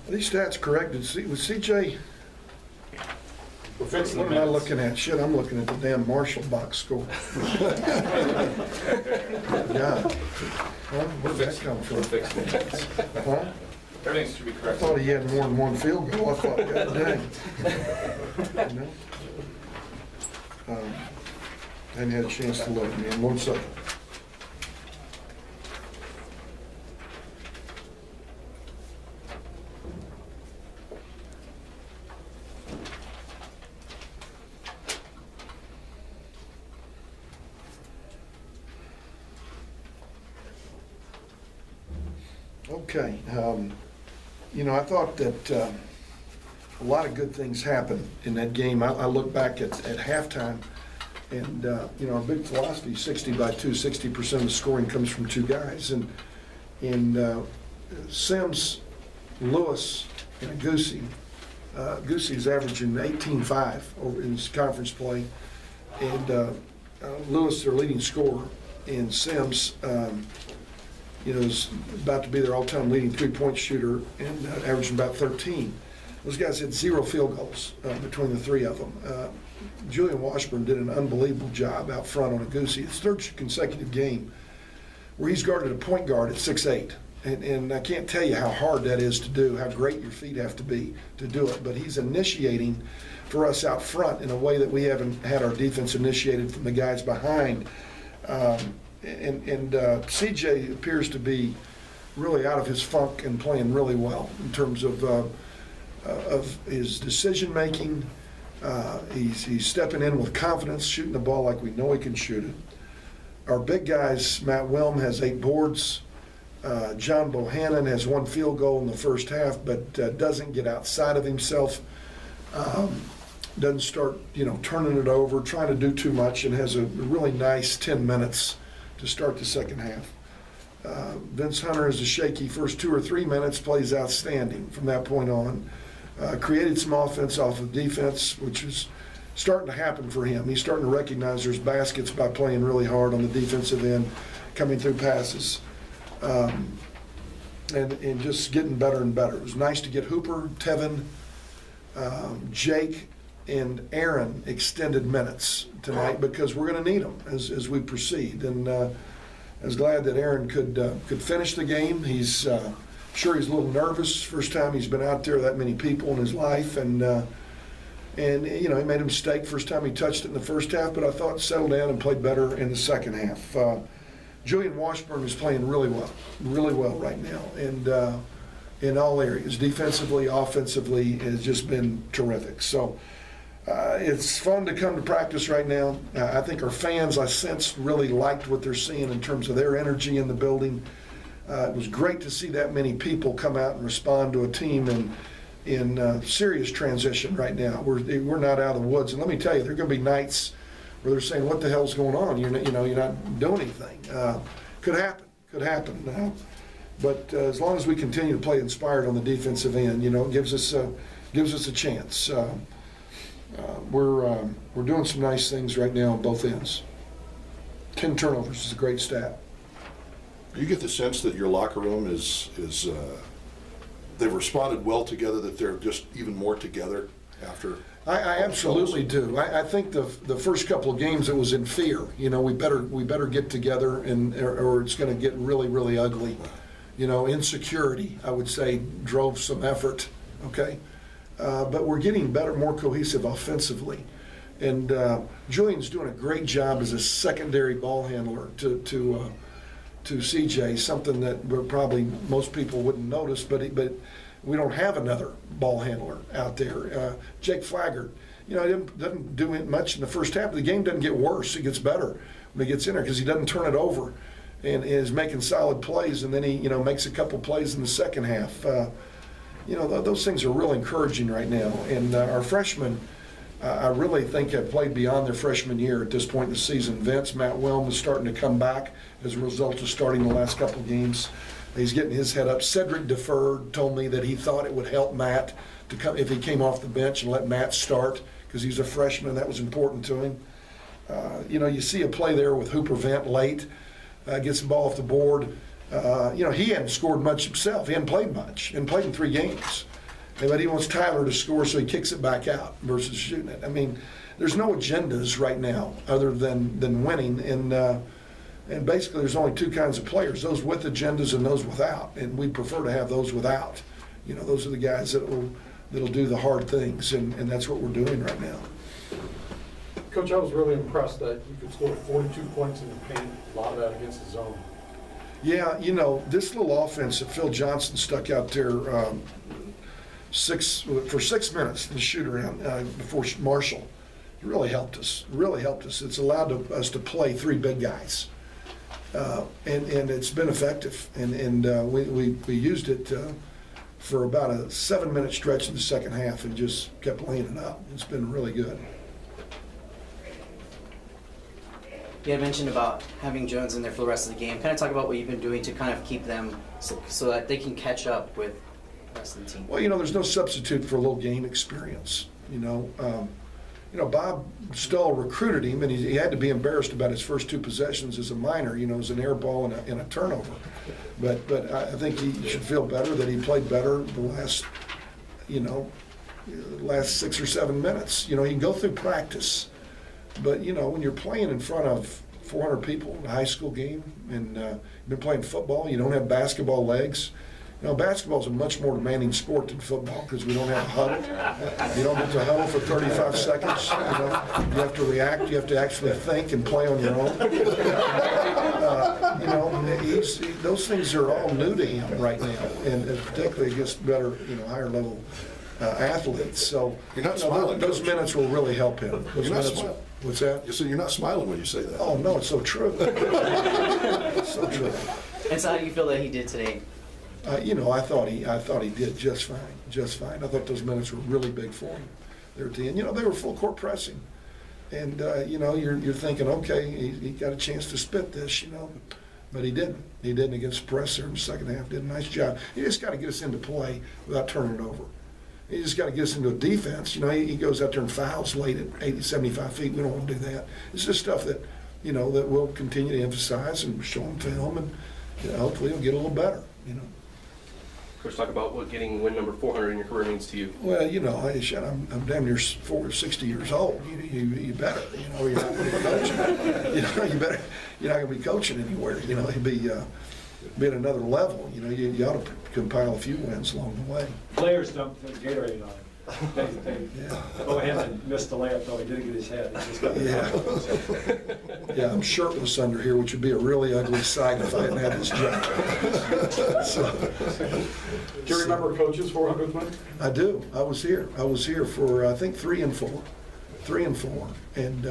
Are these stats correct? Was CJ? What am I looking at? Shit, I'm looking at the damn Marshall box score. Yeah. Huh? Where did that come from? Huh? Everything should be correct. I thought he had more than one field goal. I thought, God dang. You know? Hadn't had a chance to look. Man, 1 second. Okay, you know, I thought that a lot of good things happened in that game. I look back at halftime, and you know, our big philosophy: 60 by 2, 60% of the scoring comes from 2 guys, and Sims, Lewis, and Goosey. Goosey's averaging 18.5 over in his conference play, and Lewis, their leading scorer, and Sims. You know, is about to be their all-time leading three-point shooter and averaging about 13. Those guys had 0 field goals between the 3 of them. Julian Washburn did an unbelievable job out front on a Goosey. His 3rd consecutive game where he's guarded a point guard at 6'8". And I can't tell you how hard that is to do, how great your feet have to be to do it. But he's initiating for us out front in a way that we haven't had our defense initiated from the guys behind. CJ appears to be really out of his funk and playing really well in terms of his decision making. He's stepping in with confidence, shooting the ball like we know he can shoot it. Our big guys, Matt Wilm has 8 boards. John Bohannon has 1 field goal in the first half, but doesn't get outside of himself. Doesn't start, you know, turning it over, trying to do too much, and has a really nice 10 minutes to start the second half. Vince Hunter is a shaky first 2 or 3 minutes, plays outstanding from that point on. Created some offense off of defense, which is starting to happen for him. He's starting to recognize there's baskets by playing really hard on the defensive end, coming through passes, and just getting better and better. It was nice to get Hooper, Tevin, Jake, and Aaron extended minutes tonight because we're going to need them as we proceed. And I was glad that Aaron could finish the game. He's sure he's a little nervous. First time he's been out there that many people in his life, and you know, he made a mistake first time he touched it in the first half, but I thought settled down and played better in the second half. Julian Washburn is playing really well right now, and in all areas, defensively, offensively, has just been terrific. So. It's fun to come to practice right now. I think our fans, I sense, really liked what they're seeing in terms of their energy in the building. It was great to see that many people come out and respond to a team in serious transition right now. We're not out of the woods. And let me tell you, there are going to be nights where they're saying, "What the hell's going on? You're not doing anything." Could happen. But as long as we continue to play inspired on the defensive end, you know, it gives us a chance. We're doing some nice things right now on both ends. 10 turnovers is a great stat. You get the sense that your locker room is they've responded well together, that they're just even more together after? I absolutely do. I think the first couple of games it was in fear. You know, we better get together, or it's going to get really ugly. You know, insecurity, I would say, drove some effort. Okay. But we're getting better, more cohesive offensively. And Julian's doing a great job as a secondary ball handler to CJ, something that probably most people wouldn't notice, but we don't have another ball handler out there. Jake Flaggart, you know, he doesn't do much in the first half. The game doesn't get worse. It gets better when he gets in there because he doesn't turn it over and is making solid plays, and then he, you know, makes a couple plays in the second half. You know, those things are real encouraging right now. And our freshmen, I really think, have played beyond their freshman year at this point in the season. Matt Wilm is starting to come back as a result of starting the last couple games. He's getting his head up. Cedric deferred, told me that he thought it would help Matt to come if he came off the bench and let Matt start because he's a freshman. That was important to him. You know, you see a play there with Hooper Vent late, gets the ball off the board. You know, he hadn't scored much himself. He hadn't played much. He hadn't played in 3 games. But he wants Tyler to score, so he kicks it back out versus shooting it. I mean, there's no agendas right now other than winning. And basically, there's only 2 kinds of players, those with agendas and those without. And we prefer to have those without. You know, those are the guys that'll do the hard things, and that's what we're doing right now. Coach, I was really impressed that you could score 42 points in the paint, a lot of that against the zone. Yeah, you know, this little offense that Phil Johnson stuck out there for 6 minutes, the shoot around before Marshall, it really helped us. Really helped us. It's allowed us to play 3 big guys, and it's been effective. And we used it for about a 7-minute stretch in the second half and just kept laying it up. It's been really good. You had mentioned about having Jones in there for the rest of the game. Kind of talk about what you've been doing to kind of keep them so that they can catch up with the rest of the team. Well, you know, there's no substitute for a little game experience. You know, Bob Stull recruited him, and he had to be embarrassed about his first 2 possessions as a minor. You know, as an air ball and a turnover. But I think he should feel better that he played better the last 6 or 7 minutes. You know, he can go through practice. But, you know, when you're playing in front of 400 people in a high school game and you've been playing football, you don't have basketball legs. You know, basketball is a much more demanding sport than football because we don't have a huddle. You don't get to huddle for 35 seconds. You know, you have to react. You have to actually think and play on your own. You know, those things are all new to him right now, and particularly against better, you know, higher level athletes. So You're not smiling, those Coach. minutes will really help him. Those You're not minutes, smiling. what's that? You said you're not smiling when you say that. Oh no, it's so true. It's so true. And so how do you feel that he did today? You know, I thought he did just fine, just fine. I thought those minutes were really big for him there at the end. You know, they were full court pressing, and you know, you're thinking, okay, he got a chance to spit this, you know, but he didn't. He didn't against press there in the second half. Did a nice job. He just got to get us into play without turning it over. He just got to get us into a defense. You know, he goes out there and fouls late at 80, 75 feet. We don't want to do that. It's just stuff that, you know, that we'll continue to emphasize and show him film, and you know, hopefully he'll get a little better, you know. Coach, talk about what getting win number 400 in your career means to you. Well, you know, I'm damn near 60 years old. You better, you know, you're not going to be coaching. You know, you're not going to be coaching anywhere. You know, you'd be at another level. You know, you ought to compile a few wins along the way. Players dumped Gatorade on him. They Yeah. go ahead and missed the layup, though he didn't get his head. He just got the Yeah, I'm shirtless under here, which would be a really ugly sight if I hadn't had this job. Do you remember Coach's 400th win? I do. I was here for I think 3 and 4, and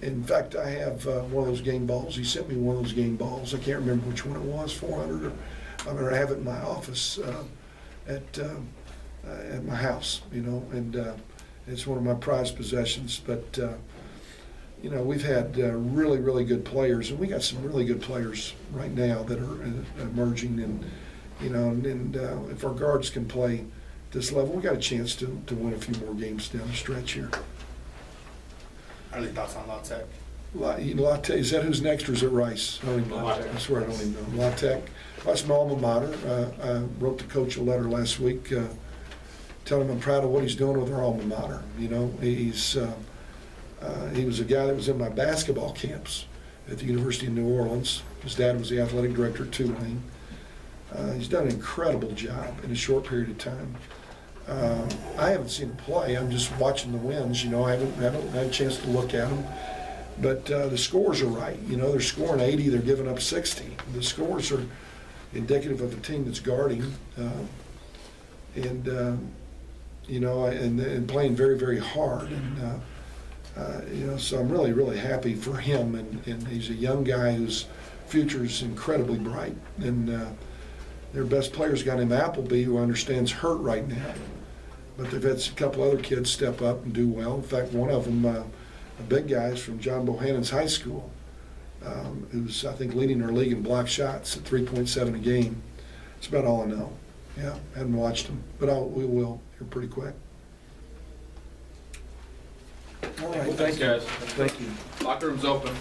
in fact I have one of those game balls. He sent me one of those game balls. I can't remember which one it was, 400 or I have it in my office at my house, you know, and it's one of my prized possessions. But you know, we've had really, really good players, and we got some really good players right now that are emerging. And you know, and if our guards can play at this level, we got a chance to win a few more games down the stretch here. Early thoughts on La Tech? La Tech, is that who's next, or is it Rice? I don't even know. I swear I don't even know. La Tech. That's my alma mater. I wrote the coach a letter last week telling him I'm proud of what he's doing with our alma mater. You know, he was a guy that was in my basketball camps at the University of New Orleans. His dad was the athletic director at Tulane. He's done an incredible job in a short period of time. I haven't seen him play. I'm just watching the wins. You know, I haven't had a chance to look at him. But the scores are right. You know, they're scoring 80, they're giving up 60. The scores are indicative of a team that's guarding you know, and playing very, very hard. And you know, so I'm really, really happy for him. And he's a young guy whose future is incredibly bright. And their best player's got him Appleby, who understands hurt right now. But they've had a couple other kids step up and do well. In fact, one of them, a big guy, is from John Bohannon's high school, who's, I think, leading our league in block shots at 3.7 a game. That's about all I know. Yeah, haven't watched him, but we will here pretty quick. All right, Thanks, guys. thank you. Locker room's open.